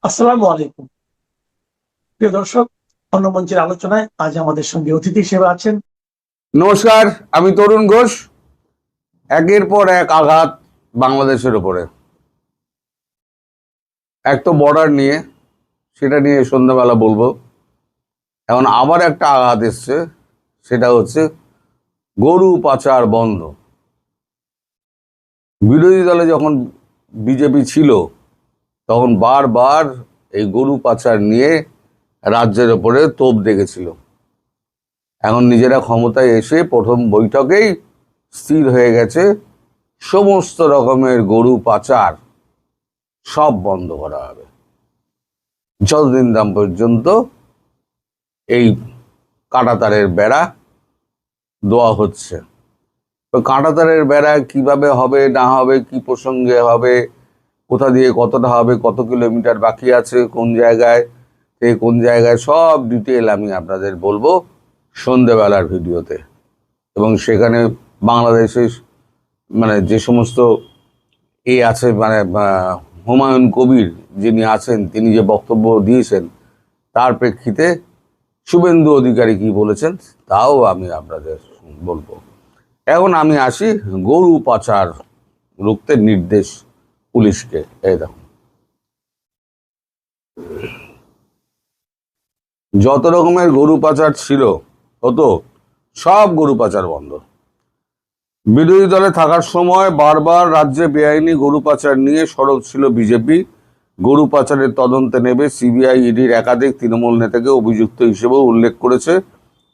আসসালামু আলাইকুম। প্রিয় দর্শক, অন্য মঞ্চের আলোচনায় আজ আমাদের সঙ্গে অতিথি হিসেবে আছেন। নমস্কার, আমি তরুণ ঘোষ। একের পর এক আঘাত বাংলাদেশের উপরে। এক তো বর্ডার নিয়ে, সেটা নিয়ে সন্ধ্যাবেলা বলবো। এখন আবার একটা আঘাত এসছে, সেটা হচ্ছে গরু পাচার বন্ধ। বিরোধী দলে যখন বিজেপি ছিল তখন বারবার এই গরু পাচার নিয়ে রাজ্যের ওপরে তোপ দেখেছিল। এখন নিজেরা ক্ষমতায় এসে প্রথম বৈঠকেই স্থির হয়ে গেছে সমস্ত রকমের গরু পাচার সব বন্ধ করা হবে যতদিন দাম পর্যন্ত এই কাঁটাতারের বেড়া দেওয়া হচ্ছে। তো কাঁটাতারের বেড়া কিভাবে হবে না হবে, কি প্রসঙ্গে হবে, কোথা দিয়ে কতটা হবে, কত কিলোমিটার বাকি আছে, কোন জায়গায় থেকে কোন জায়গায়, সব ডিটেল আমি আপনাদের বলবো সন্ধেবেলার ভিডিওতে। এবং সেখানে বাংলাদেশের যে সমস্ত আছে হুমায়ুন কবির যিনি আছেন, তিনি যে বক্তব্য দিয়েছেন তার প্রেক্ষিতে শুভেন্দু অধিকারী কি বলেছেন তাও আমি আপনাদের বলবো। এখন আমি আসি গরু পাচার রুখতে নির্দেশ পুলিশকে। এই দেখুন, যত রকমের গরু পাচার ছিল হতো, সব গরু পাচার বন্ধ। বিরোধী দলে থাকার সময় বারবার রাজ্যে বেআইনি গরু পাচার নিয়ে সরব ছিল বিজেপি। গরু পাচারের তদন্তে নেবে সিবিআই, ইডির একাধিক তৃণমূল নেতাকে অভিযুক্ত হিসেবেও উল্লেখ করেছে।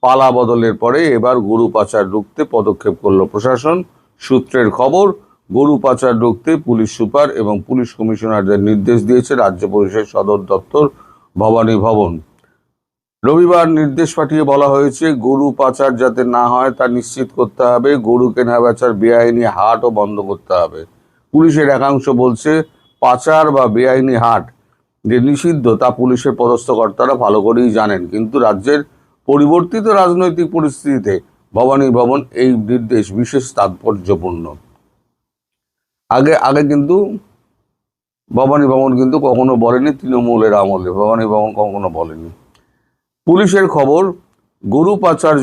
পালা বদলের পরে এবার গরু পাচার রুখতে পদক্ষেপ করল প্রশাসন। সূত্রের খবর, গরু পাচার রুখতে পুলিশ সুপার এবং পুলিশ কমিশনারদের নির্দেশ দিয়েছে রাজ্য পুলিশের সদর দপ্তর ভবানী ভবন। রবিবার নির্দেশ পাঠিয়ে বলা হয়েছে, গরু পাচার যাতে না হয় তা নিশ্চিত করতে হবে। গরু কেনা বেচার বেআইনি হাটও বন্ধ করতে হবে। পুলিশের একাংশ বলছে, পাচার বা বেআইনি হাট যে নিষিদ্ধ তা পুলিশের পদস্থ কর্তারা ভালো করেই জানেন, কিন্তু রাজ্যের পরিবর্তিত রাজনৈতিক পরিস্থিতিতে ভবানী ভবন এই নির্দেশ বিশেষ তাৎপর্যপূর্ণ। আগে কিন্তু ভবানী ভবন কিন্তু কখনো বলেনি, তৃণমূলের আমলে ভবানী ভবন কখনো বলেনি। পুলিশের খবর, গরু পাচার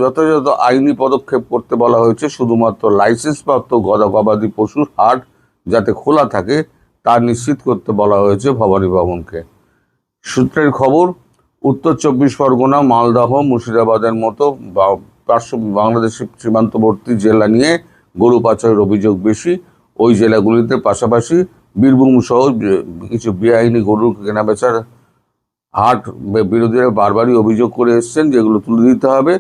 যথাযথ আইনি পদক্ষেপ করতে বলা হয়েছে। শুধুমাত্র লাইসেন্সপ্রাপ্ত গবাদি পশুর হাট যাতে খোলা থাকে তা নিশ্চিত করতে বলা হয়েছে ভবানী ভবনকে। সূত্রের খবর, উত্তর 24 পরগনা, মালদহ, মুর্শিদাবাদের মতো বাংলাদেশের সীমান্তবর্তী জেলা নিয়ে গরু পাচারের অভিযোগ বেশি। ওই জেলাগুলিতে পাশাপাশি বীরভূম সহ কিছু বেআইনি গরু কেনাবেচার হাট বিরোধীরা বারবারই অভিযোগ করে এসছেন, যেগুলো তুলে দিতে হবে।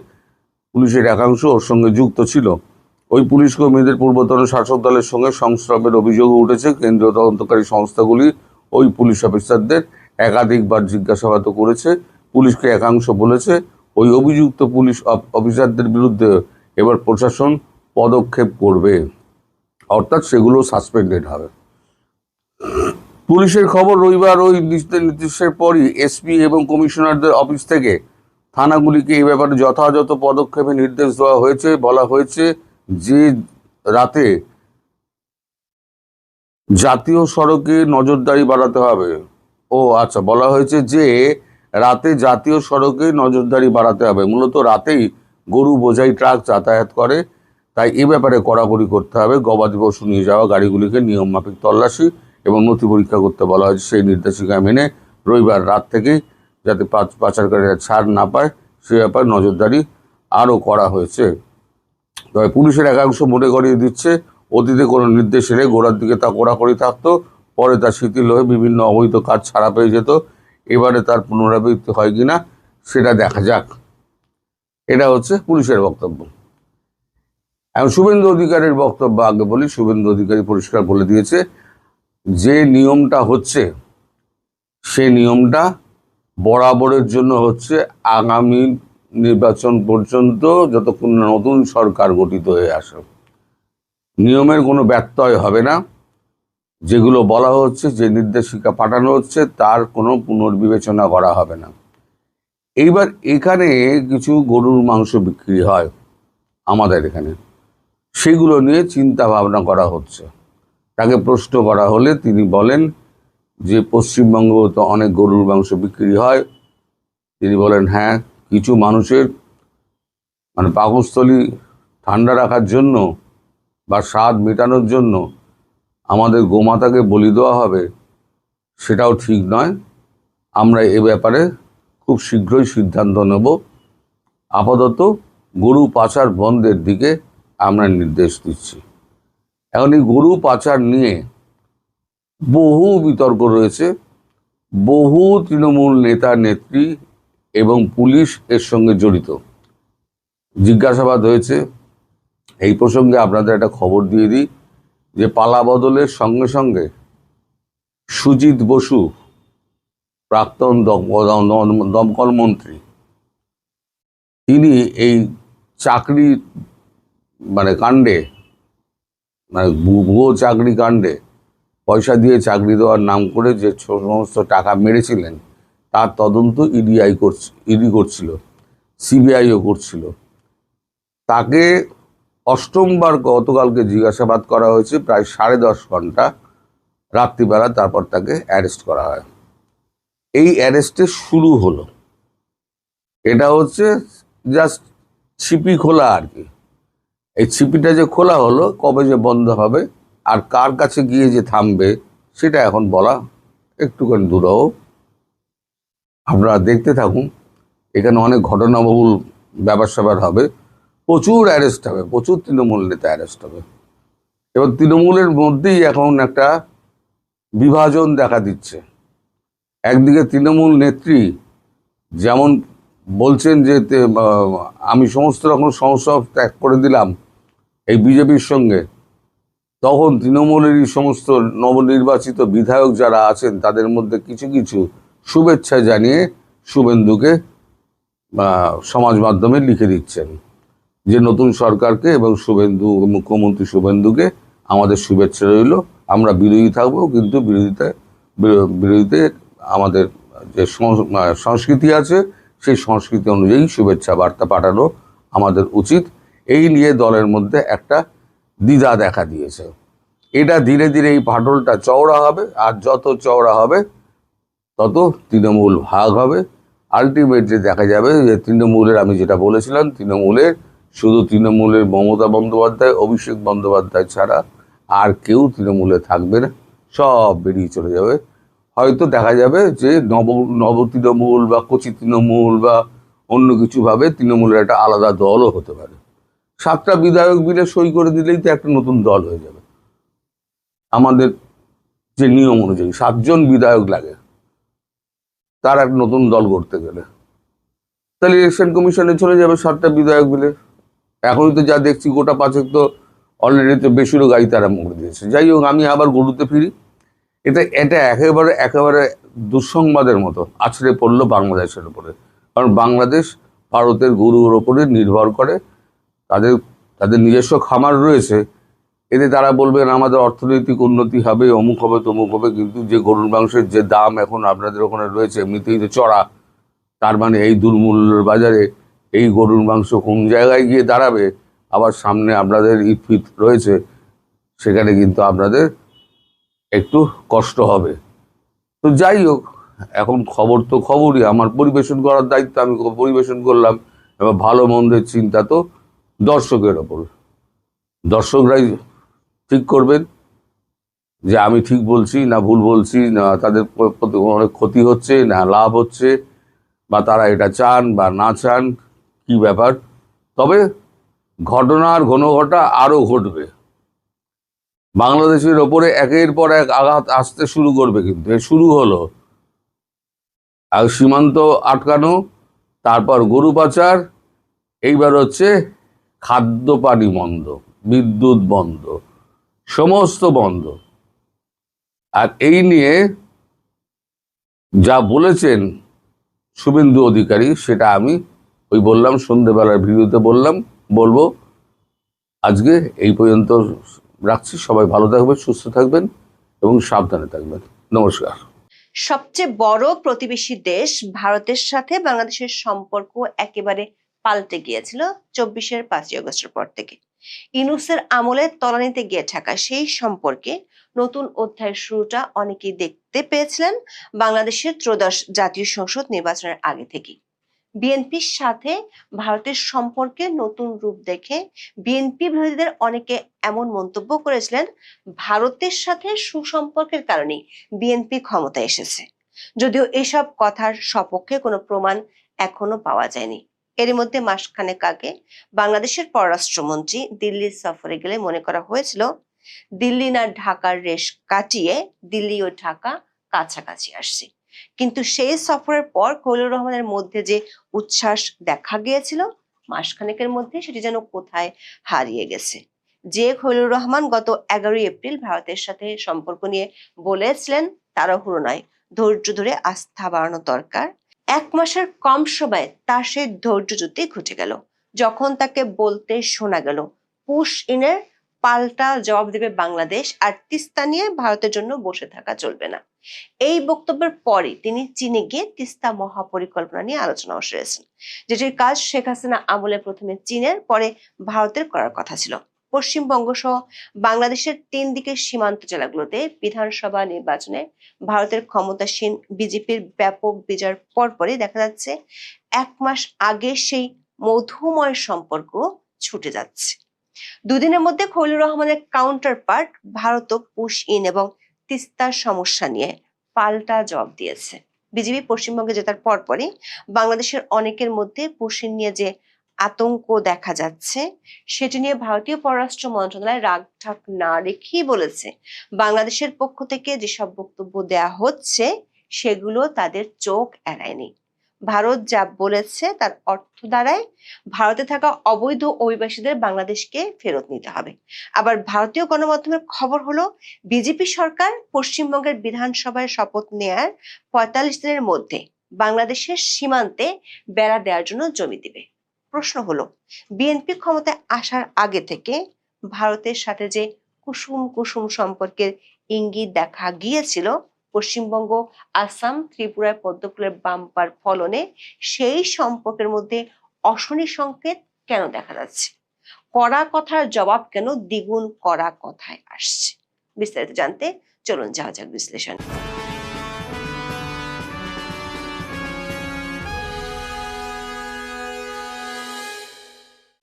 পুলিশের একাংশ ওর সঙ্গে যুক্ত ছিল। ওই পুলিশ কর্মীদের পূর্বতন শাসক দলের সঙ্গে সংস্রবের অভিযোগও উঠেছে। কেন্দ্রীয় তদন্তকারী সংস্থাগুলি ওই পুলিশ অফিসারদের একাধিকবার জিজ্ঞাসাবাদও করেছে। পুলিশকে একাংশ বলেছে, ওই অভিযুক্ত পুলিশ অফিসারদের বিরুদ্ধে এবার প্রশাসন পদক্ষেপ করবে, অর্থাৎ সেগুলো সাসপেন্ডেড হবে। পুলিশের খবর, রবিবার ওই নির্দেশের পরই এসপি এবং কমিশনারদের অফিস থেকে থানাগুলিকে এই ব্যাপারে যথাযথ পদক্ষেপে নির্দেশ দেওয়া হয়েছে। বলা হয়েছে যে রাতে জাতীয় সড়কে নজরদারি বাড়াতে হবে। বলা হয়েছে যে রাতে জাতীয় সড়কে নজরদারি বাড়াতে হবে। মূলত রাতেই গরু বোঝাই ট্রাক যাতায়াত করে, তাই এ ব্যাপারে কড়াকড়ি করতে হবে। গবাদি পশু নিয়ে যাওয়া গাড়িগুলিকে নিয়ম মাফিক তল্লাশি এবং নথি পরীক্ষা করতে বলা হয়েছে। সেই নির্দেশিকা মেনে রবিবার রাত থেকেই যাতে পাচারকারীরা ছাড় না পায় সে ব্যাপারে নজরদারি আরও করা হয়েছে। তবে পুলিশের একাংশ মনে করিয়ে দিচ্ছে, অতীতে কোনো নির্দেশ এলে গোড়ার দিকে তা কড়াকড়ি থাকতো, পরে তা শিথিল হয়ে বিভিন্ন অবৈধ কাজ ছাড়া পেয়ে যেত। এবারে তার পুনরাবৃত্তি হয় কিনা সেটা দেখা যাক। এটা হচ্ছে পুলিশের বক্তব্য। এখন শুভেন্দু অধিকারীর বক্তব্য আগে বলি। শুভেন্দু অধিকারী পরিষ্কার বলে দিয়েছে, যে নিয়মটা হচ্ছে সেই নিয়মটা বরাবরের জন্য হচ্ছে, আগামী নির্বাচন পর্যন্ত যতক্ষণ নতুন সরকার গঠিত হয়ে আসে নিয়মের কোনো ব্যত্যয় হবে না। যেগুলো বলা হচ্ছে, যে নির্দেশিকা পাঠানো হচ্ছে তার কোনো পুনর্বিবেচনা করা হবে না। এইবার এখানে কিছু গরুর মাংস বিক্রি হয় আমাদের এখানে, সেগুলো নিয়ে চিন্তা ভাবনা করা হচ্ছে। তাকে প্রশ্ন করা হলে তিনি বলেন যে পশ্চিমবঙ্গে তো অনেক গরুর মাংস বিক্রি হয়, তিনি বলেন হ্যাঁ, কিছু মানুষের মানে পাকস্থলী ঠান্ডা রাখার জন্য বা স্বাদ মেটানোর জন্য আমাদের গোমাতাকে বলি দেওয়া হবে, সেটাও ঠিক নয়। আমরা এ ব্যাপারে খুব শীঘ্রই সিদ্ধান্ত নেব। আপাতত গরু পাচার বন্ধের দিকে আমরা নির্দেশ দিচ্ছি। এখন এই গরু পাচার নিয়ে বহু বিতর্ক রয়েছে, বহু তৃণমূল নেতা নেত্রী এবং পুলিশ এর সঙ্গে জড়িত। জিজ্ঞাসাবাদ হয়েছে। এই প্রসঙ্গে আপনাদের একটা খবর দিয়ে দিই যে পালা বদলের সঙ্গে সঙ্গে সুজিত বসু, প্রাক্তন দমকল মন্ত্রী, তিনি এই চাকরি মানে কাণ্ডে, মানে ভুয়ো চাকরি কাণ্ডে পয়সা দিয়ে চাকরি দেওয়ার নাম করে যে সমস্ত টাকা মেরেছিলেন তার তদন্ত ইডি করছিল, সিবিআইও করছিল। তাকে অষ্টমবার গতকালকে জিজ্ঞাসাবাদ করা হয়েছে, প্রায় 10.5 ঘন্টা রাত্রিবেলা। তারপর তাকে অ্যারেস্ট করা হয়। এই অ্যারেস্টে শুরু হলো, এটা হচ্ছে জাস্ট ছিপি খোলা আর কি। এই ছিপিটা যে খোলা হলো, কবে যে বন্ধ হবে আর কার কাছে গিয়ে যে থামবে সেটা এখন বলা একটুখানি দুরূহ। আপনারা দেখতে থাকুন, এখানে অনেক ঘটনাবহুল ব্যাপার স্যাপার হবে, প্রচুর অ্যারেস্ট হবে, প্রচুর তৃণমূল নেতা অ্যারেস্ট হবে। এবার তৃণমূলের মধ্যেই এখন একটা বিভাজন দেখা দিচ্ছে। একদিকে তৃণমূল নেত্রী যেমন বলছেন যে আমি সমস্ত রকম সমস্যা ত্যাগ করে দিলাম এই বিজেপির সঙ্গে, তখন তৃণমূলেরই সমস্ত নবনির্বাচিত বিধায়ক যারা আছেন তাদের মধ্যে কিছু কিছু শুভেচ্ছা জানিয়ে শুভেন্দুকে সমাজ মাধ্যমে লিখে দিচ্ছেন যে নতুন সরকারকে এবং শুভেন্দু, মুখ্যমন্ত্রী শুভেন্দুকে আমাদের শুভেচ্ছা রইল, আমরা বিরোধী থাকবো, কিন্তু বিরোধীতে আমাদের যে সংস্কৃতি আছে সেই সংস্কৃতি অনুযায়ী শুভেচ্ছা বার্তা পাঠানো আমাদের উচিত। এই নিয়ে দলের মধ্যে একটা দ্বিধা দেখা দিয়েছে। এটা ধীরে ধীরে এই ফাটলটা চওড়া হবে, আর যত চওড়া হবে তত তৃণমূল ভাগ হবে। আলটিমেটলি দেখা যাবে যে তৃণমূলের, আমি যেটা বলেছিলাম, শুধু তৃণমূলের মমতা বন্দ্যোপাধ্যায়, অভিষেক বন্দ্যোপাধ্যায় ছাড়া আর কেউ তৃণমূলে থাকবে না, সব বেরিয়ে চলে যাবে। হয়তো দেখা যাবে যে নব তৃণমূল বা কচি তৃণমূল বা অন্য কিছুভাবে তৃণমূলের একটা আলাদা দলও হতে পারে। 7টা বিধায়ক মিলে সই করে দিলেই তো একটা নতুন দল হয়ে যাবে। আমাদের যে নিয়ম অনুযায়ী 7 জন বিধায়ক লাগে তার এক নতুন দল করতে গেলে, তাহলে ইলেকশন কমিশনে চলে যাবে 7টা বিধায়ক মিলে। এখনই তো যা দেখছি গোটা 5 তো অলরেডি তো বেশিরও গাড়ি তারা মুড়ে দিয়েছে। যাই হোক, আমি আবার গরুতে ফিরি। এটা একেবারে দুঃসংবাদের মতো আছড়ে পড়লো বাংলাদেশের উপরে। কারণ বাংলাদেশ ভারতের গরুর ওপরে নির্ভর করে, তাদের নিজস্ব খামার রয়েছে। এতে তারা বলবেন আমাদের অর্থনৈতিক উন্নতি হবে, অমুক হবে, তমুক হবে, কিন্তু যে গরুর মাংসের যে দাম এখন আপনাদের ওখানে রয়েছে এমনিতেই তো চড়া, তার মানে এই দুর্মূল্যের বাজারে এই গরুর মাংস কোন জায়গায় গিয়ে দাঁড়াবে। আবার সামনে আপনাদের ঈদ ফিদ রয়েছে, সেখানে কিন্তু আপনাদের একটু কষ্ট হবে। তো যাই হোক, এখন খবর তো খবরই, আমার পরিবেশন করার দায়িত্ব, আমি পরিবেশন করলাম। এবার ভালো মন্দের চিন্তা তো দর্শকের ওপর, দর্শকরাই ঠিক করবেন যে আমি ঠিক বলছি না ভুল বলছি, না তাদের অনেক ক্ষতি হচ্ছে না লাভ হচ্ছে, বা তারা এটা চান বা না চান, কি ব্যাপার। তবে ঘটনার ঘনঘটা আরো ঘটবে, বাংলাদেশের ওপরে একের পর এক আঘাত আসতে শুরু করবে। কিন্তু শুরু হলো আর সীমান্ত আটকানো, তারপর গরু পাচার, এইবার হচ্ছে খাদ্য পানি বন্ধ, বিদ্যুৎ বন্ধ, সমস্ত বন্ধ। আর এই নিয়ে যা বলেছেন শুভেন্দু অধিকারী, সেটা আমি ওই বললাম সন্ধ্যেবেলার ভিডিওতে বলবো। আজকে এই পর্যন্ত রাখছি। সবাই ভালো থাকবেন, সুস্থ থাকবেন এবং সাবধানে থাকবেন। নমস্কার। সবচেয়ে বড় প্রতিবেশী দেশ ভারতের সাথে বাংলাদেশের সম্পর্ক একেবারে পাল্টে গিয়েছিল 24-এর 5ই আগস্টের পর থেকে। ইউনূসের আমলে তলানিতে গিয়ে থাকা সেই সম্পর্কে নতুন অধ্যায়ের শুরুটা অনেকেই দেখতে পেয়েছিলেন বাংলাদেশের ত্রয়োদশ জাতীয় সংসদ নির্বাচনের আগে থেকেই। বিএনপির সাথে ভারতের সম্পর্কে নতুন রূপ দেখে বিএনপি বিরোধীদের অনেকে এমন মন্তব্য করেছিলেন, ভারতের সাথে সুসম্পর্কের কারণেই বিএনপি ক্ষমতায় এসেছে। যদিও এসব কথার সপক্ষে কোনো প্রমাণ এখনো পাওয়া যায়নি। এর মধ্যে মাসখানেক আগে বাংলাদেশের পররাষ্ট্রমন্ত্রী দিল্লি সফরে গেলে মনে করা হয়েছিল দিল্লি না ঢাকার রেশ কাটিয়ে দিল্লি ও ঢাকা কাছাকাছি আসছে। কিন্তু সেই সফরের পর খলিলুর রহমানের মধ্যে যে উচ্ছ্বাস দেখা গিয়েছিল, মাসখানেকের মধ্যে সেটি যেন কোথায় হারিয়ে গেছে। যে খলিলুর রহমান গত 11 এপ্রিল ভারতের সাথে সম্পর্ক নিয়ে বলেছিলেন তাড়াহুড়ো নয়, ধৈর্য ধরে আস্থা বাড়ানো দরকার, 1 মাসের কম সময়ে তার সেই ধৈর্যচ্যুতি ঘটে গেল যখন তাকে বলতে শোনা গেল পুশ ইনের পাল্টা জবাব দেবে বাংলাদেশ, আর তিস্তা নিয়ে ভারতের জন্য বসে থাকা চলবে না। এই বক্তব্যের পরে তিনি চীনে গিয়ে তিস্তা মহাপরিকল্পনা নিয়ে আলোচনা সেরেছেন, যেটির কাজ শেখ হাসিনা আমলে প্রথমে চীনের, পরে ভারতের করার কথা ছিল। পশ্চিমবঙ্গ সহ বাংলাদেশের 3 দিকের সীমান্ত জেলাগুলোতে বিধানসভা নির্বাচনে ভারতের ক্ষমতাসীন বিজেপির ব্যাপক বিজয়ের পরপরই দেখা যাচ্ছে 1 মাস আগে সেই মধুময় সম্পর্ক ছুটে যাচ্ছে। দুদিনের মধ্যে খলিলুর রহমানের কাউন্টার পার্ট ভারতও পুশ ইন এবং তিস্তার সমস্যা নিয়ে পাল্টা জবাব দিয়েছে। বিজেপি পশ্চিমবঙ্গে জেতার পরপরই বাংলাদেশের অনেকের মধ্যে পুশ ইন নিয়ে যে আতঙ্ক দেখা যাচ্ছে, সেটি নিয়ে ভারতীয় পররাষ্ট্র মন্ত্রণালয় রাগঢাক না রেখেই বলেছে, বাংলাদেশের পক্ষ থেকে যেসব বক্তব্য দেয়া হচ্ছে সেগুলো তাদের চোখ এড়ায়নি। ভারত যা বলেছে তার অর্থ দাঁড়ায় ভারতে থাকা অবৈধ অভিবাসীদের বাংলাদেশকে ফেরত নিতে হবে। আবার ভারতীয় গণমাধ্যমের খবর হলো বিজেপি সরকার পশ্চিমবঙ্গের বিধানসভায় শপথ নেয়ার 45 দিনের মধ্যে বাংলাদেশের সীমান্তে বেড়া দেওয়ার জন্য জমি দিবে। প্রশ্ন হলো, বিএনপি ক্ষমতায় আসার আগে থেকে ভারতের সাথে যে কুসুম কুসুম সম্পর্কের ইঙ্গিত দেখা গিয়েছিল, পশ্চিমবঙ্গ, আসাম, ত্রিপুরায় পদ্মফুলের বাম্পার ফলনে সেই সম্পর্কের মধ্যে অশনি সংকেত কেন দেখা যাচ্ছে? কড়া কথার জবাব কেন দ্বিগুণ কড়া কথায় আসছে? বিস্তারিত জানতে চলুন যাওয়া যাক বিশ্লেষণ।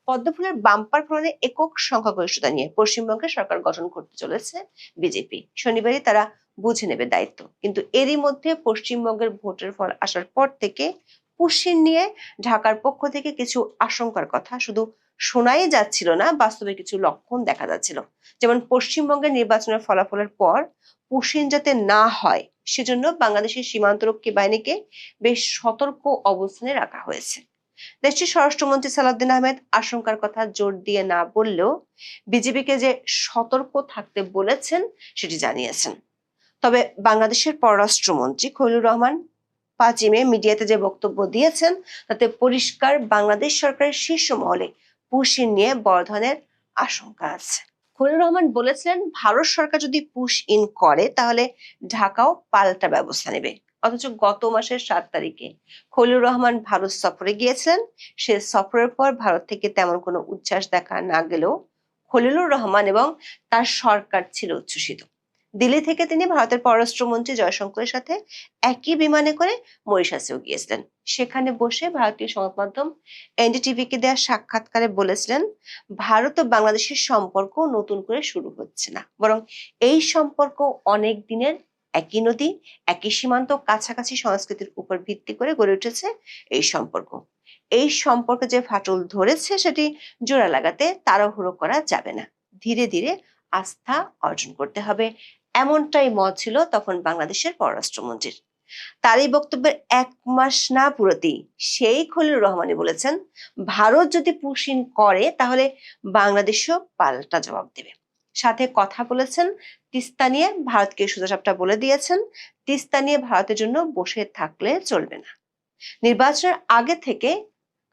পদ্মফুলের বাম্পার ফলনে একক সংখ্যাগরিষ্ঠতা নিয়ে পশ্চিমবঙ্গের সরকার গঠন করতে চলেছে বিজেপি। শনিবারই তারা বুঝে নেবে দায়িত্ব। কিন্তু এরই মধ্যে পশ্চিমবঙ্গের ভোটের ফল আসার পর থেকে পুশিন নিয়ে ঢাকার পক্ষ থেকে কিছু আশঙ্কার কথা শুধু শোনাই যাচ্ছিল না, বাস্তবে কিছু লক্ষণ দেখা যাচ্ছিল। যেমন পশ্চিমবঙ্গের নির্বাচনের ফলাফলের পর পুশিন যাতে না হয় সেজন্য বাংলাদেশের সীমান্তরক্ষী বাহিনীকে বেশ সতর্ক অবস্থানে রাখা হয়েছে। দেশটির স্বরাষ্ট্রমন্ত্রী সালাউদ্দিন আহমেদ আশঙ্কার কথা জোর দিয়ে না বললেও বিজেপিকে যে সতর্ক থাকতে বলেছেন সেটি জানিয়েছেন। তবে বাংলাদেশের পররাষ্ট্রমন্ত্রী খলিলুর রহমান 5 মে মিডিয়াতে যে বক্তব্য দিয়েছেন তাতে পরিষ্কার বাংলাদেশ সরকারের শীর্ষ মহলে পুশ ইন নিয়ে বড় ধরনের আশঙ্কা আছে। খলিলুর রহমান বলেছিলেন, ভারত সরকার যদি পুশ ইন করে তাহলে ঢাকাও পাল্টা ব্যবস্থা নেবে। অথচ গত মাসের 7 তারিখে খলিলুর রহমান ভারত সফরে গিয়েছিলেন। সে সফরের পর ভারত থেকে তেমন কোনো উচ্ছ্বাস দেখা না গেলেও খলিলুর রহমান এবং তার সরকার ছিল উচ্ছ্বসিত। দিল্লি থেকে তিনি ভারতের পররাষ্ট্রমন্ত্রী জয়শঙ্করের সাথে একই বিমানে করে মরিশাসেও গিয়েছিলেন। সেখানে বসে ভারতীয় সংবাদ মাধ্যম এনডিটিভিকে দেওয়া সাক্ষাৎকারে বলেছিলেন, ভারত ও বাংলাদেশের সম্পর্ক নতুন করে শুরু হচ্ছে না, বরং এই সম্পর্ক অনেক দিনের, একই নদী, একই সীমান্ত, কাছাকাছি সংস্কৃতির উপর ভিত্তি করে গড়ে উঠেছে এই সম্পর্ক। এই সম্পর্কে যে ফাটল ধরেছে সেটি জোড়া লাগাতে তাড়াহুড়ো করা যাবে না, ধীরে ধীরে আস্থা অর্জন করতে হবে, এমনটাই মত ছিল তখন বাংলাদেশের পররাষ্ট্রমন্ত্রীর। তার এই বক্তব্যের 1 মাস না পুরোতেই সেই খলিলুর রহমানই বলেছেন, ভারত যদি পুশ ইন করে তাহলে বাংলাদেশও পাল্টা জবাব দেবে। সাথে কথা বলেছেন তিস্তা নিয়ে, ভারতকে সোজাসাপটা বলে দিয়েছেন তিস্তা নিয়ে ভারতের জন্য বসে থাকলে চলবে না। নির্বাচনের আগে থেকে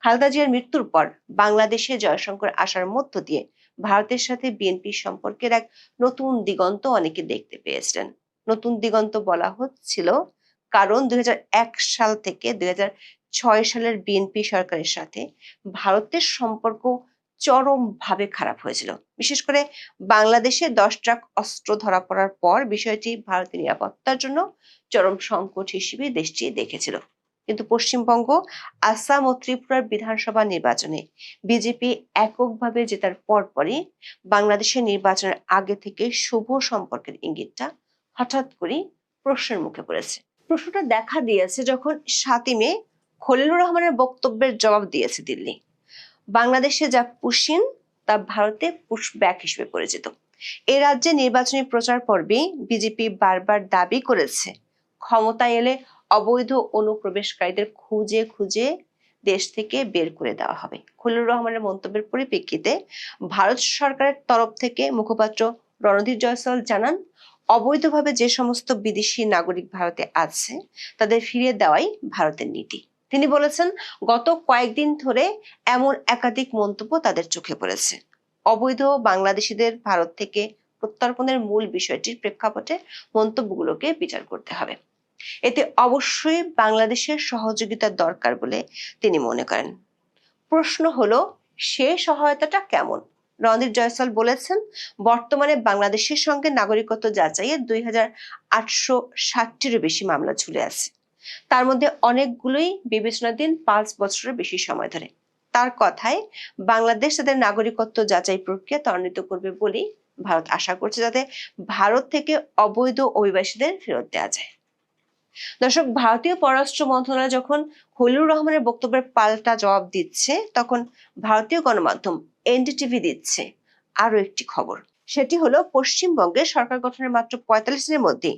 খালেদা জিয়ার মৃত্যুর পর বাংলাদেশে জয়শঙ্কর আসার মধ্য দিয়ে ভারতের সাথে বিএনপির সম্পর্কের এক নতুন দিগন্ত অনেকে দেখতে পেয়েছিলেন। নতুন দিগন্ত বলা হচ্ছিল কারণ 2001 সাল থেকে 2006 সালের বিএনপি সরকারের সাথে ভারতের সম্পর্ক চরমভাবে খারাপ হয়েছিল। বিশেষ করে বাংলাদেশে 10 ট্রাক অস্ত্র ধরা পড়ার পর বিষয়টি ভারতের নিরাপত্তার জন্য চরম সংকট হিসেবে দেশটি দেখেছিল। কিন্তু পশ্চিমবঙ্গ, আসাম ও ত্রিপুরার বিধানসভা নির্বাচনে বিজেপি এককভাবে জেতার পরপরই বাংলাদেশের নির্বাচনের আগে থেকে শুভ সম্পর্কের ইঙ্গিতটা হঠাৎ করে প্রশ্নের মুখে পড়েছে। প্রশ্নটা দেখা দিয়েছে যখন 7ই মে খলিলুর রহমানের বক্তব্যের জবাব দিয়েছে দিল্লি। বাংলাদেশে যা পুশিন তা ভারতে পুশব্যাক হিসেবে পরিচিত। এই রাজ্যে নির্বাচনী প্রচার পর্বে বিজেপি বারবার দাবি করেছে ক্ষমতায় এলে অবৈধ অনুপ্রবেশকারীদের খুঁজে খুঁজে দেশ থেকে বের করে দেওয়া হবে। খলিলুর রহমানের মন্তব্যের পরিপ্রেক্ষিতে ভারত সরকারের তরফ থেকে মুখপাত্র রণধীর জয়সওয়াল জানান, অবৈধভাবে যে সমস্ত বিদেশি নাগরিক ভারতে আছে তাদের ফিরিয়ে দেওয়াই ভারতের নীতি। তিনি বলেছেন, গত কয়েকদিন ধরে এমন একাধিক মন্তব্য তাদের চোখে পড়েছে। অবৈধ বাংলাদেশিদের ভারত থেকে প্রত্যর্পণের মূল বিষয়টির প্রেক্ষাপটে মন্তব্যগুলোকে বিচার করতে হবে। এতে অবশ্যই বাংলাদেশের সহযোগিতার দরকার বলে তিনি মনে করেন। প্রশ্ন হলো, সে সহায়তাটা কেমন? রণধীর জয়সওয়াল বলেছেন, বর্তমানে বাংলাদেশের সঙ্গে নাগরিকত্ব যাচাইয়ের 2860টিরও বেশি মামলা ঝুলে আছে। তার মধ্যে অনেকগুলোই বিবেচনাধীন 5 বছরের বেশি সময় ধরে। তার কথায় বাংলাদেশ তাদের নাগরিকত্ব যাচাই প্রক্রিয়া ত্বরান্বিত করবে বলেই ভারত আশা করছে, যাতে ভারত থেকে অবৈধ অভিবাসীদের ফেরত দেওয়া যায়। দর্শক, ভারতীয় পররাষ্ট্র মন্ত্রণালয় যখন খলিলুর রহমানের বক্তব্যের পাল্টা জবাব দিচ্ছে, তখন ভারতীয় গণমাধ্যম এনডিটিভি দিচ্ছে আরো একটি খবর। সেটি হলো, পশ্চিমবঙ্গে সরকার গঠনের মাত্র 45 দিনের মধ্যে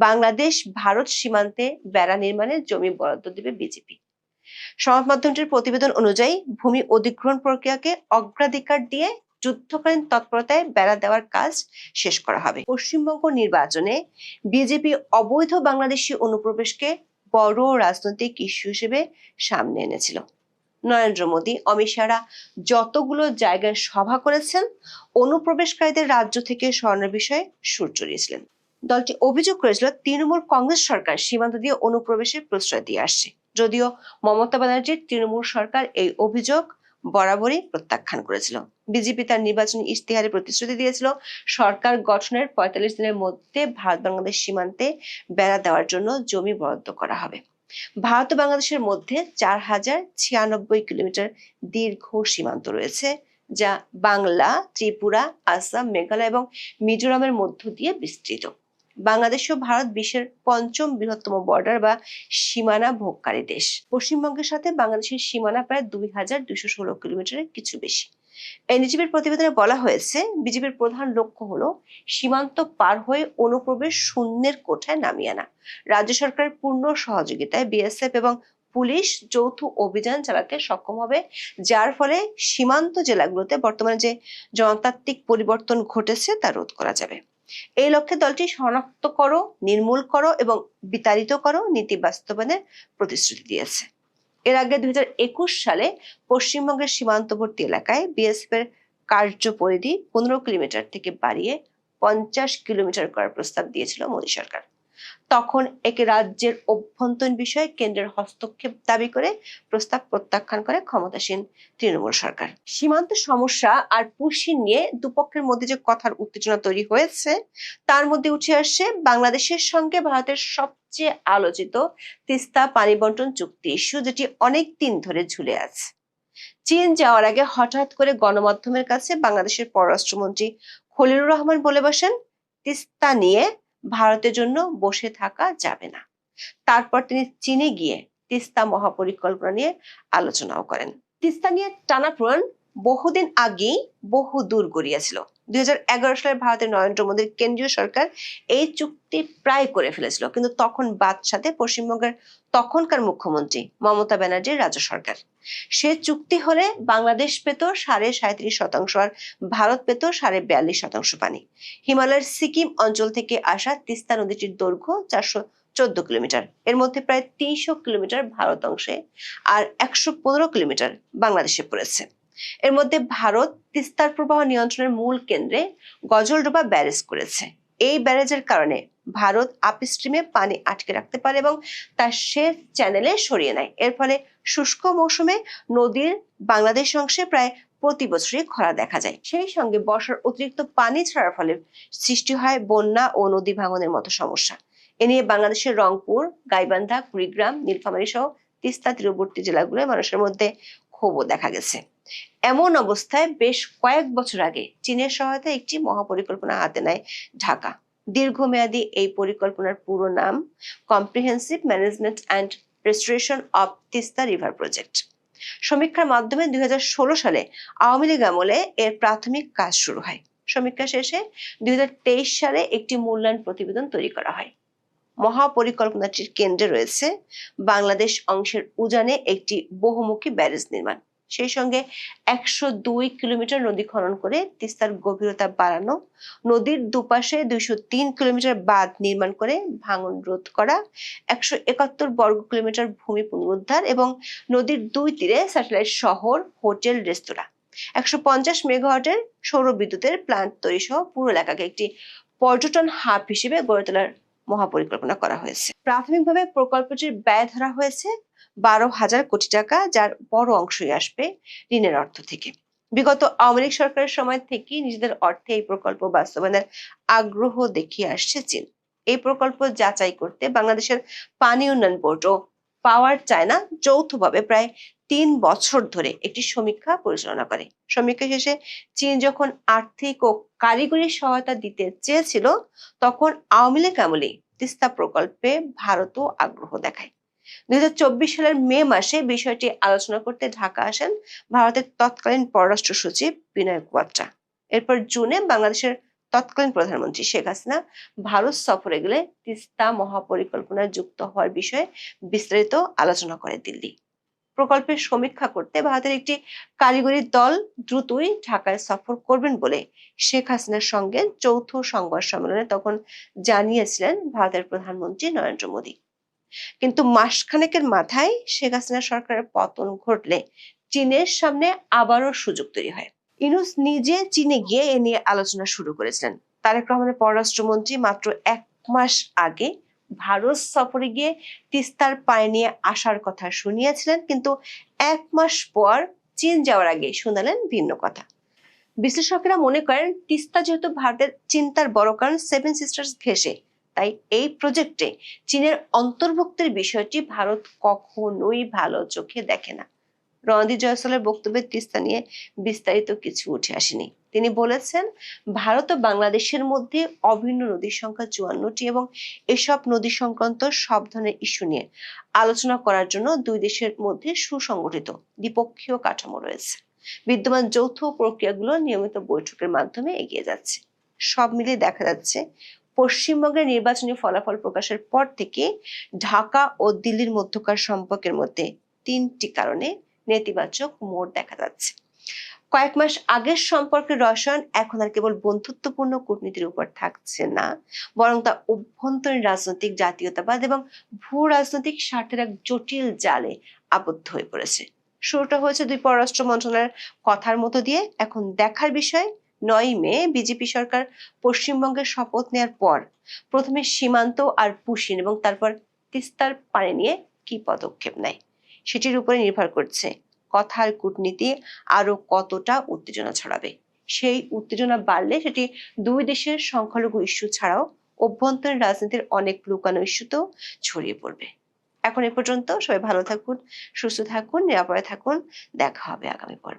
বাংলাদেশ ভারত সীমান্তে বেড়া নির্মাণের জমি বরাদ্দ দেবে বিজেপি। সংবাদ মাধ্যমটির প্রতিবেদন অনুযায়ী ভূমি অধিগ্রহণ প্রক্রিয়াকে অগ্রাধিকার দিয়ে যুদ্ধকালীন তৎপরতায় বেড়া দেওয়ার কাজ শেষ করা হবে। পশ্চিমবঙ্গ নির্বাচনে বিজেপি অবৈধ বাংলাদেশি অনুপ্রবেশকে বড় রাজনৈতিক ইস্যু হিসেবে সামনে এনেছিল। নরেন্দ্র মোদী, অমিত শাহরা যতগুলো জায়গায় সভা করেছেন, অনুপ্রবেশকারীদের রাজ্য থেকে সরানোর বিষয়ে সুর চড়িয়েছিলেন। দলটি অভিযোগ করেছিল, তৃণমূল কংগ্রেস সরকার সীমান্ত দিয়ে অনুপ্রবেশের প্রশ্রয় দিয়ে আসছে। যদিও মমতা ব্যানার্জির তৃণমূল সরকার এই অভিযোগ বরাবরই প্রত্যাখ্যান করেছিল। বিজেপি তার নির্বাচনী ইশতেহারে প্রতিশ্রুতি দিয়েছিল, সরকার গঠনের 45 দিনের মধ্যে ভারত বাংলাদেশ সীমান্তে বেড়া দেওয়ার জন্য জমি বরাদ্দ করা হবে। ভারত ও বাংলাদেশের মধ্যে 4096 কিলোমিটার দীর্ঘ সীমান্ত রয়েছে, যা বাংলা, ত্রিপুরা, আসাম, মেঘালয় এবং মিজোরামের মধ্য দিয়ে বিস্তৃত। বাংলাদেশ ও ভারত বিশ্বের 5ম বৃহত্তম বর্ডার বা সীমানা ভোগকারী দেশ। পশ্চিমবঙ্গের সাথে বাংলাদেশের সীমানা প্রায় 2216 কিলোমিটারের কিছু বেশি। এনডিটিভির প্রতিবেদনে বলা হয়েছে, বিজেপির প্রধান লক্ষ্য হলো সীমান্ত পার হয়ে অনুপ্রবেশ শূন্যের কোঠায় নামিয়ে আনা। রাজ্য সরকারের পূর্ণ সহযোগিতায় বিএসএফ এবং পুলিশ যৌথ অভিযান চালাতে সক্ষম হবে, যার ফলে সীমান্ত জেলাগুলোতে বর্তমানে যে জনতান্ত্রিক পরিবর্তন ঘটেছে তা রোধ করা যাবে। এই লক্ষ্যে দলটি শনাক্ত করো, নির্মূল করো এবং বিতাড়িত করো নীতি বাস্তবায়নের প্রতিশ্রুতি দিয়েছে। এর আগে 2021 সালে পশ্চিমবঙ্গের সীমান্তবর্তী এলাকায় বিএসএফ এর কার্য পরিধি 15 কিলোমিটার থেকে বাড়িয়ে 50 কিলোমিটার করার প্রস্তাব দিয়েছিল মোদী সরকার। তখন একে রাজ্যের অভ্যন্তরীণ বিষয়ে কেন্দ্রের হস্তক্ষেপ দাবি করে প্রস্তাব প্রত্যাখ্যান করে ক্ষমতাসীন তৃণমূল সরকার। সীমান্ত সমস্যা আর পুশিন নিয়ে দুপক্ষের মধ্যে যে কথার উত্তেজনা তৈরি হয়েছে, তার মধ্যে উঠে আসছে বাংলাদেশের সঙ্গে ভারতের সবচেয়ে আলোচিত তিস্তা পানি বন্টন চুক্তি ইস্যু, যেটি অনেক দিন ধরে ঝুলে আছে। চীন যাওয়ার আগে হঠাৎ করে গণমাধ্যমের কাছে বাংলাদেশের পররাষ্ট্রমন্ত্রী খলিলুর রহমান বলে বসেন, তিস্তা নিয়ে ভারতের জন্য বসে থাকা যাবে না। তারপর তিনি চীনে গিয়ে তিস্তা মহাপরিকল্পনা নিয়ে আলোচনাও করেন। তিস্তা নিয়ে টানাপোড়েন বহুদিন আগেই বহু দূর গড়িয়েছিল। 2011 সালে ভারতের নরেন্দ্র মোদীর কেন্দ্রীয় সরকার এই চুক্তি প্রায় করে ফেলেছিল, কিন্তু তখন বাদ সাথে পশ্চিমবঙ্গের তখনকার মুখ্যমন্ত্রী মমতা ব্যানার্জির রাজ্য সরকার। সে চুক্তি হলে বাংলাদেশ পেত 37.5% আর ভারত পেত 42.5% পানি। হিমালয়ের সিকিম অঞ্চল থেকে আসা তিস্তা নদীটির দৈর্ঘ্য 414 কিলোমিটার। এর মধ্যে প্রায় 300 কিলোমিটার ভারত অংশে আর 115 কিলোমিটার বাংলাদেশে পড়েছে। এর মধ্যে ভারত তিস্তার প্রবাহ নিয়ন্ত্রণের মূল কেন্দ্রে গজলডোবা ব্যারেজ করেছে। এই ব্যারেজের কারণে ভারত আপস্ট্রিমে পানি আটকে রাখতে পারে এবং তা সেচ চ্যানেলে সরিয়ে নেয়। এর ফলে শুষ্ক মৌসুমে নদীর বাংলাদেশ অংশে প্রায় প্রতি বছরই খরা দেখা যায়। সেই সঙ্গে বর্ষার অতিরিক্ত পানি ছাড়ার ফলে সৃষ্টি হয় বন্যা ও নদী ভাঙনের মতো সমস্যা। এ নিয়ে বাংলাদেশের রংপুর, গাইবান্ধা, কুড়িগ্রাম, নীলফামারী সহ তিস্তা তীরবর্তী জেলাগুলোয় মানুষের মধ্যে ক্ষোভও দেখা গেছে। এমন অবস্থায় বেশ কয়েক বছর আগে চীনের সহায়তায় একটি মহাপরিকল্পনা হাতে নেয় ঢাকা। দীর্ঘমেয়াদী এই পরিকল্পনার পুরো নাম comprehensive management and restoration of Teesta river project. সমীক্ষার মাধ্যমে 2016 সালে আওয়ামী লীগ আমলে এর প্রাথমিক কাজ শুরু হয়। সমীক্ষা শেষে 2023 সালে একটি মূল্যায়ন প্রতিবেদন তৈরি করা হয়। মহাপরিকল্পনাটির কেন্দ্রে রয়েছে বাংলাদেশ অংশের উজানে একটি বহুমুখী ব্যারেজ নির্মাণ, সেই সঙ্গে 102 কিলোমিটার নদী খনন করে তিস্তার গভীরতা বাড়ানো, নদীর দুপাশে 203 কিলোমিটার বাঁধ নির্মাণ করে ভাঙন রোধ করা, 171 বর্গ কিলোমিটার ভূমি পুনরুদ্ধার এবং নদীর দুই তীরে স্যাটেলাইট শহর, হোটেল, রেস্তোরাঁ, 150 মেগাওয়াটের সৌর বিদ্যুতের প্ল্যান্ট তৈরি সহ পুরো এলাকাকে একটি পর্যটন হাব হিসেবে গড়ে তোলার মহাপরিকল্পনা করা হয়েছে। প্রাথমিকভাবে প্রকল্পটির ব্যয় ধরা হয়েছে 12,000 কোটি টাকা, যার বড় অংশই আসবে ঋণের অর্থ থেকে। বিগত আওয়ামী লীগ সরকারের সময় থেকেই নিজেদের অর্থে এই প্রকল্প বাস্তবায়নের আগ্রহ দেখিয়ে আসছে চীন। এই প্রকল্প যাচাই করতে বাংলাদেশের পানি উন্নয়ন বোর্ড ও পাওয়ার চায়না যৌথভাবে প্রায় 3 বছর ধরে একটি সমীক্ষা পরিচালনা করে। সমীক্ষা শেষে চীন যখন আর্থিক ও কারিগরি সহায়তা দিতে চেয়েছিল, তখন আওয়ামী লীগ আমলে তিস্তা প্রকল্পে ভারতও আগ্রহ দেখায়। 2024 সালের মে মাসে বিষয়টি আলোচনা করতে ঢাকা আসেন ভারতের তৎকালীন পররাষ্ট্র সচিব বিনয় কোয়াত্রা। এরপর জুনে বাংলাদেশের তৎকালীন প্রধানমন্ত্রী শেখ হাসিনা ভারত সফরে গেলে তিস্তা মহাপরিকল্পনায় যুক্ত হওয়ার বিষয়ে বিস্তারিত আলোচনা করে দিল্লি। প্রকল্পের সমীক্ষা করতে ভারতের একটি কারিগরি দল দ্রুতই ঢাকায় সফর করবেন বলে শেখ হাসিনার সঙ্গে যৌথ সংবাদ সম্মেলনে তখন জানিয়েছিলেন ভারতের প্রধানমন্ত্রী নরেন্দ্র মোদী। কিন্তু মাসখানেকের মাথায় শেখ হাসিনা সরকারের পতন ঘটলে চীনের সামনে আবারও সুযোগ তৈরি হয়। ইউনূস নিজে চীনে গিয়ে এ নিয়ে আলোচনা শুরু করেছিলেন। তারেক রহমানের পররাষ্ট্রমন্ত্রী মাত্র 1 মাস আগে ভারত সফরে গিয়ে তিস্তার পানি নিয়ে আসার কথা শুনিয়েছিলেন, কিন্তু 1 মাস পর চীন যাওয়ার আগে শোনালেন ভিন্ন কথা। বিশ্লেষকেরা মনে করেন, তিস্তা যেহেতু ভারতের চিন্তার বড় কারণ, 7 সিস্টার্স ঘেঁষে, তাই এই প্রজেক্টে চীনের অন্তর্ভুক্তির বিষয়টি ভারত কখনোই ভালো চোখে দেখে না। রণদীপ জয়সওয়ালের বক্তব্যে তিস্তা নিয়ে বিস্তারিত কিছু উঠে আসেনি। তিনি বলেছেন, ভারত ও বাংলাদেশের মধ্যে অভিন্ন নদীর সংখ্যা 54টি এবং এসব নদী সংক্রান্ত সব ধরনের ইস্যু নিয়ে আলোচনা করার জন্য দুই দেশের মধ্যে সুসংগঠিত দ্বিপক্ষীয় কাঠামো রয়েছে। বিদ্যমান যৌথ প্রক্রিয়াগুলো নিয়মিত বৈঠকের মাধ্যমে এগিয়ে যাচ্ছে। সব মিলিয়ে দেখা যাচ্ছে, পশ্চিমবঙ্গের নির্বাচনী ফলাফল প্রকাশের পর থেকে ঢাকা ও দিল্লির মধ্যকার সম্পর্কের মধ্যে 3টি কারণে নেতিবাচক মোড় দেখা যাচ্ছে। কয়েক মাস আগের সম্পর্কের রসায়ন এখন আর কেবল বন্ধুত্বপূর্ণ কূটনীতির উপর থাকছে না, বরং তা অভ্যন্তরীণ রাজনৈতিক জাতীয়তাবাদ এবং ভূ রাজনৈতিক স্বার্থের এক জটিল জালে আবদ্ধ হয়ে পড়েছে। শুরুটা হয়েছে দুই পররাষ্ট্র মন্ত্রণালয়ের কথার মতো দিয়ে। এখন দেখার বিষয়, 9 মে বিজেপি সরকার পশ্চিমবঙ্গের শপথ নেওয়ার পর প্রথমে সীমান্ত আর পুশিন এবং তারপর তিস্তার পানি নিয়ে কি পদক্ষেপ নেয়। সেটির উপরে নির্ভর করছে কথার কূটনীতি আরো কতটা উত্তেজনা ছড়াবে। সেই উত্তেজনা বাড়লে সেটি দুই দেশের সংখ্যালঘু ইস্যু ছাড়াও অভ্যন্তরীণ রাজনীতির অনেক লুকানো ইস্যুতেও ছড়িয়ে পড়বে। এখন এ পর্যন্ত, সবাই ভালো থাকুন, সুস্থ থাকুন, নিরাপদে থাকুন। দেখা হবে আগামী পর্বে।